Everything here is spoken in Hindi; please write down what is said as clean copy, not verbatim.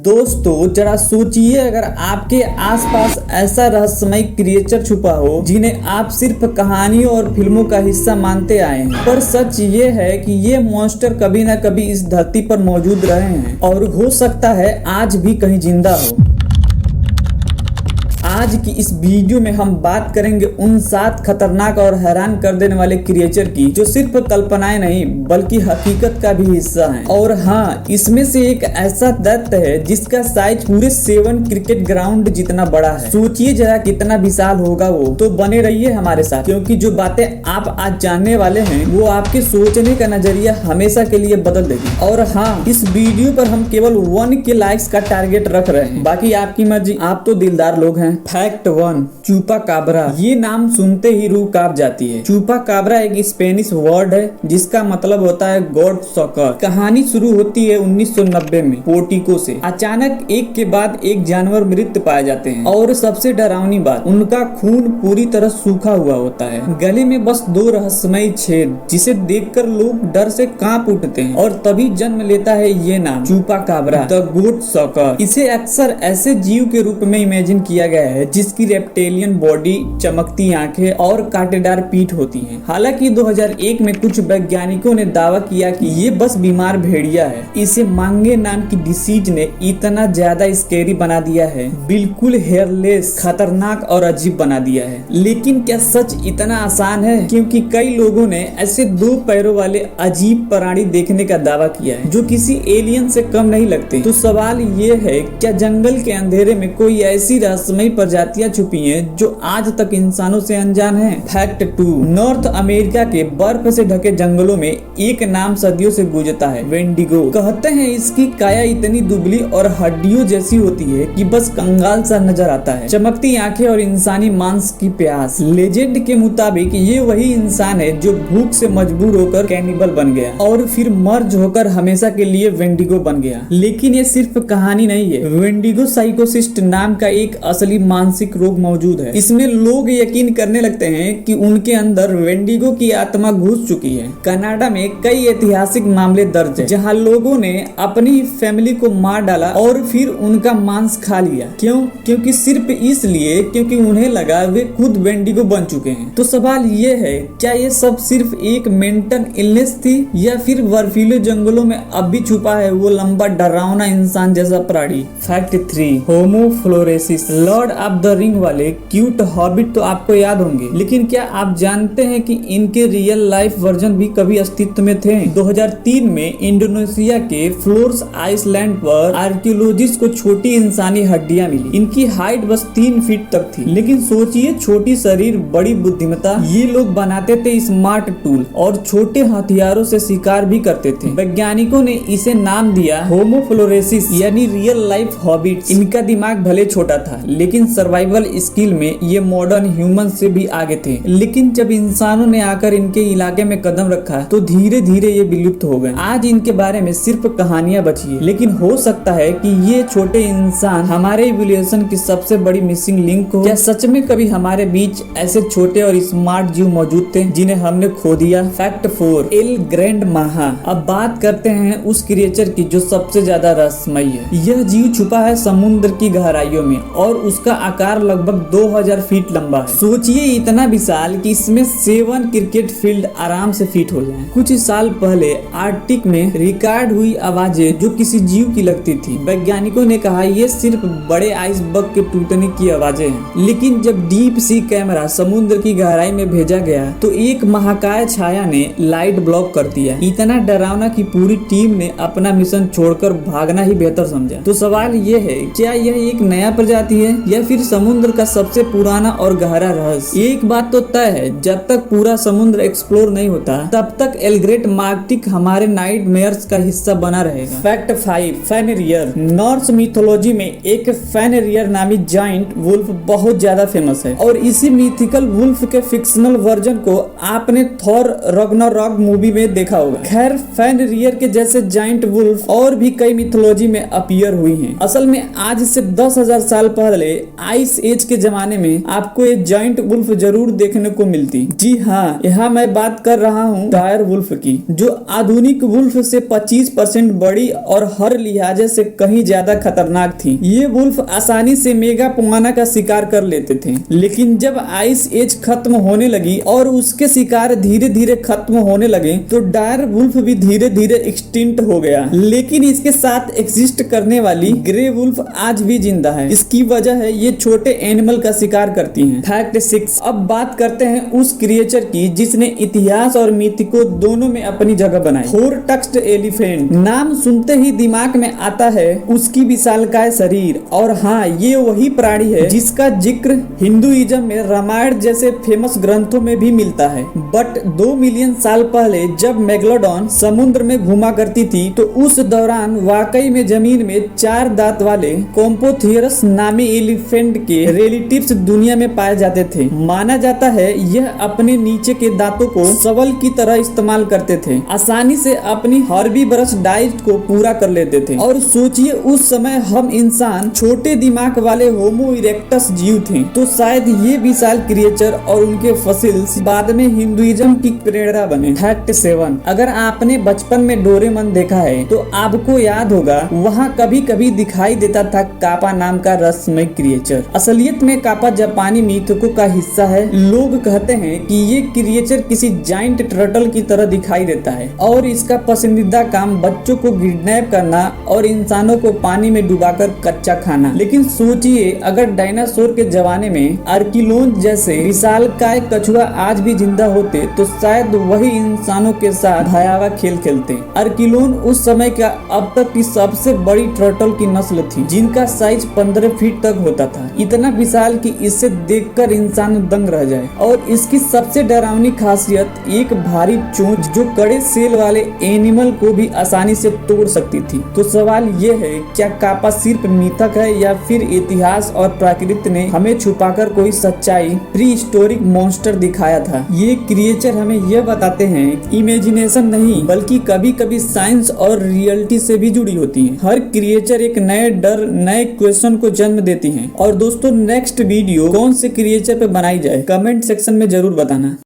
दोस्तों जरा सोचिए, अगर आपके आसपास ऐसा रहस्यमय क्रिएचर छुपा हो जिन्हें आप सिर्फ कहानियों और फिल्मों का हिस्सा मानते आए हैं, पर सच ये है कि ये मॉन्स्टर कभी ना कभी इस धरती पर मौजूद रहे हैं और हो सकता है आज भी कहीं जिंदा हो। आज की इस वीडियो में हम बात करेंगे उन 7 खतरनाक और हैरान कर देने वाले क्रिएचर की जो सिर्फ कल्पनाएं नहीं बल्कि हकीकत का भी हिस्सा हैं। और हाँ, इसमें से एक ऐसा दैत्य है जिसका साइज पूरे 7 क्रिकेट ग्राउंड जितना बड़ा है। सोचिए जरा कितना विशाल होगा वो। तो बने रहिए हमारे साथ, क्योंकि जो बातें आप आज जानने वाले हैं वो आपके सोचने का नजरिया हमेशा के लिए बदल देगी। और हाँ, इस वीडियो पर हम केवल 1 के लाइक्स का टारगेट रख रहे हैं, बाकी आपकी मर्जी, आप तो दिलदार लोग हैं। फैक्ट 1, चूपा काबरा। ये नाम सुनते ही रूह कांप जाती है। चूपा काबरा एक स्पेनिश वर्ड है जिसका मतलब होता है गॉड सॉकर। कहानी शुरू होती है 1990 में पोर्टिको से। अचानक एक के बाद एक जानवर मृत पाए जाते हैं और सबसे डरावनी बात, उनका खून पूरी तरह सूखा हुआ होता है। गले में बस 2 रहस्यमय छेद जिसे देखकर लोग डर से कांप उठते हैं। और तभी जन्म लेता है ये नाम, चूपा काबरा, द गॉड सॉकर। इसे अक्सर ऐसे जीव के रूप में इमेजिन किया गया है जिसकी रेप्टेलियन बॉडी, चमकती आंखें और कांटेदार पीठ होती है। हालांकि 2001 में कुछ वैज्ञानिकों ने दावा किया कि ये बस बीमार भेड़िया है। इसे मांगे नाम की डिसीज ने इतना ज्यादा स्कैरी बना दिया है, बिल्कुल हेयरलेस, खतरनाक और अजीब बना दिया है। लेकिन क्या सच इतना आसान है? क्योंकि कई लोगों ने ऐसे 2 पैरों वाले अजीब प्राणी देखने का दावा किया है जो किसी एलियन से कम नहीं लगते। तो सवाल ये है, क्या जंगल के अंधेरे में कोई ऐसी रहस्यमय प्रजातियां छुपी हैं जो आज तक इंसानों से अनजान हैं? फैक्ट 2, नॉर्थ अमेरिका के बर्फ से ढके जंगलों में एक नाम सदियों से गूंजता है, वेंडिगो। कहते हैं इसकी काया इतनी दुबली और हड्डियों जैसी होती है कि बस कंगाल सा नजर आता है, चमकती आंखें और इंसानी मांस की प्यास। लेजेंड के मुताबिक ये वही इंसान है जो भूख से मजबूर होकर कैनिबल बन गया और फिर मर्ज होकर हमेशा के लिए वेंडिगो बन गया। लेकिन ये सिर्फ कहानी नहीं है। वेंडिगो साइकोसिस्ट नाम का एक असली मानसिक रोग मौजूद है। इसमें लोग यकीन करने लगते हैं कि उनके अंदर वेंडिगो की आत्मा घुस चुकी है। कनाडा में कई ऐतिहासिक मामले दर्ज हैं जहां लोगों ने अपनी फैमिली को मार डाला और फिर उनका मांस खा लिया। क्यों? क्योंकि सिर्फ इसलिए क्योंकि उन्हें लगा वे खुद वेंडिगो बन चुके हैं। तो सवाल ये है, क्या ये सब सिर्फ एक मेंटल इलनेस थी या फिर बर्फीले जंगलों में अब भी छुपा है वो लंबा डरावना इंसान जैसा प्राणी? Fact 3, Homo floresiensis. Lord of the Ring वाले क्यूट हॉबिट तो आपको याद होंगे, लेकिन क्या आप जानते हैं कि इनके रियल लाइफ वर्जन भी कभी अस्तित्व में थे? 2003 में इंडोनेशिया के फ्लोर्स आइसलैंड पर आर्कियोलॉजिस्ट को छोटी इंसानी हड्डियां मिली। इनकी हाइट बस 3 फीट तक थी। लेकिन सोचिए, छोटी शरीर, बड़ी बुद्धिमत्ता। ये लोग बनाते थे स्मार्ट टूल और छोटे हथियारों से शिकार भी करते थे। वैज्ञानिकों ने इसे नाम दिया होमो फ्लोरेसिस, यानी रियल लाइफ हॉबिट। इनका दिमाग भले छोटा था लेकिन सर्वाइवल स्किल में ये मॉडर्न ह्यूमन से भी आगे थे। लेकिन जब इंसानों ने आकर इनके इलाके में कदम रखा तो धीरे धीरे ये विलुप्त हो गए। आज इनके बारे में सिर्फ कहानियां बची है, लेकिन हो सकता है कि ये छोटे इंसान हमारे इवोल्यूशन की सबसे बड़ी मिसिंग लिंक हो। क्या सच में कभी हमारे बीच ऐसे छोटे और स्मार्ट जीव मौजूद थे जिन्हें हमने खो दिया? फैक्ट 4, एल ग्रैंड महा। अब बात करते हैं उस क्रिएचर की जो सबसे ज्यादा रहस्यमय है। यह जीव छुपा है समुद्र की गहराइयों में और उसका आकार लगभग 2000 फीट लंबा है। सोचिए, इतना विशाल कि इसमें 7 क्रिकेट फील्ड आराम से फिट हो जाएं। कुछ साल पहले आर्कटिक में रिकॉर्ड हुई आवाजें जो किसी जीव की लगती थी। वैज्ञानिकों ने कहा ये सिर्फ बड़े आइसबर्ग के टूटने की आवाजें हैं। लेकिन जब डीप सी कैमरा समुद्र की गहराई में भेजा गया तो एक महाकाय छाया ने लाइट ब्लॉक कर दिया। इतना डरावना कि पूरी टीम ने अपना मिशन छोड़कर भागना ही बेहतर समझा। तो सवाल ये है, क्या यह एक नया प्रजाति है या फिर समुद्र का सबसे पुराना और गहरा रहस्य? एक बात तो तय है, जब तक पूरा समुद्र एक्सप्लोर नहीं होता तब तक एलग्रेट आर्कटिक हमारे नाइटमेयर्स का हिस्सा बना रहेगा। फैक्ट 5, फेनरियर। नॉर्स मिथोलॉजी में एक फेनरियर नामी जाइंट वुल्फ बहुत ज्यादा फेमस है और इसी मिथिकल वुल्फ के फिक्शनल वर्जन को आपने थॉर रग्नारॉक मूवी में देखा होगा। खैर, फेनरियर के जैसे जाइंट वुल्फ और भी कई मिथोलॉजी में अपीयर हुई हैं। असल में आज से 10,000 साल पहले आइस एज के जमाने में आपको एक जायंट वुल्फ जरूर देखने को मिलती। जी हाँ, यहाँ मैं बात कर रहा हूँ डायर वुल्फ की, जो आधुनिक वुल्फ से 25% बड़ी और हर लिहाजे से कहीं ज्यादा खतरनाक थी। ये वुल्फ आसानी से मेगा पुआना का शिकार कर लेते थे, लेकिन जब आइस एज खत्म होने लगी और उसके शिकार धीरे धीरे खत्म होने लगे तो डायर वुल्फ भी धीरे धीरे एक्सटिंक्ट हो गया। लेकिन इसके साथ एग्जिस्ट करने वाली ग्रे वुल्फ आज भी जिंदा है। इसकी वजह है ये छोटे एनिमल का शिकार करती हैं। फैक्ट 6। अब बात करते हैं उस क्रिएचर की जिसने इतिहास और मिथिको दोनों में अपनी जगह बनाई। Four tusked elephant. नाम सुनते ही दिमाग में आता है उसकी विशालकाय शरीर, और हाँ, ये वही प्राणी है जिसका जिक्र हिंदुइज्म में रामायण जैसे फेमस ग्रंथों में भी मिलता है। बट 2 मिलियन साल पहले जब मेगलोडॉन समुद्र में घुमा करती थी तो उस दौरान वाकई में जमीन में 4 दांत वाले कॉम्पोथियरस नामी एलिफेंट के रिलेटिव्स दुनिया में पाए जाते थे। माना जाता है यह अपने नीचे के दांतों को शवल की तरह इस्तेमाल करते थे, आसानी से अपनी हर्बीवरस डाइट को पूरा कर लेते थे। और सोचिए उस समय हम इंसान छोटे दिमाग वाले होमो इरेक्टस जीव थे, तो शायद ये विशाल क्रिएचर और उनके फसिल्स बाद में हिंदुइज्म की प्रेरणा बने। फैक्ट 7। अगर आपने बचपन में डोरेमन देखा है तो आपको याद होगा वहाँ कभी कभी दिखाई देता था कापा नाम का रहस्यमय क्रिएचर। असलियत में कापा जापानी मिथकों का हिस्सा है। लोग कहते हैं कि ये क्रिएचर किसी जाइंट टर्टल की तरह दिखाई देता है और इसका पसंदीदा काम बच्चों को किडनैप करना और इंसानों को पानी में डुबाकर कच्चा खाना। लेकिन सोचिए अगर डायनासोर के जमाने में अर्किलोन जैसे विशालकाय कछुआ आज भी जिंदा होते तो शायद वही इंसानों के साथ भयावह खेल खेलते। अर्किलोन उस समय का अब तक की सबसे बड़ी टर्टल की नस्ल थी, जिनका साइज 15 फीट तक होता था। इतना विशाल कि इसे देखकर इंसान दंग रह जाए। और इसकी सबसे डरावनी खासियत एक भारी चोंच जो कड़े सेल वाले एनिमल को भी आसानी से तोड़ सकती थी। तो सवाल ये है, क्या कापा सिर्फ मिथक है या फिर इतिहास और प्रकृति ने हमें छुपाकर कोई सच्चाई प्री हिस्टोरिक मॉन्स्टर दिखाया था? ये क्रिएचर हमें यह बताते हैं इमेजिनेशन नहीं बल्कि कभी कभी साइंस और रियलिटी से भी जुड़ी होती है। हर क्रिएचर एक नए डर, नए क्वेश्चन को जन्म देती है। और दोस्तों, नेक्स्ट वीडियो कौन से क्रिएचर पे बनाई जाए कमेंट सेक्शन में जरूर बताना।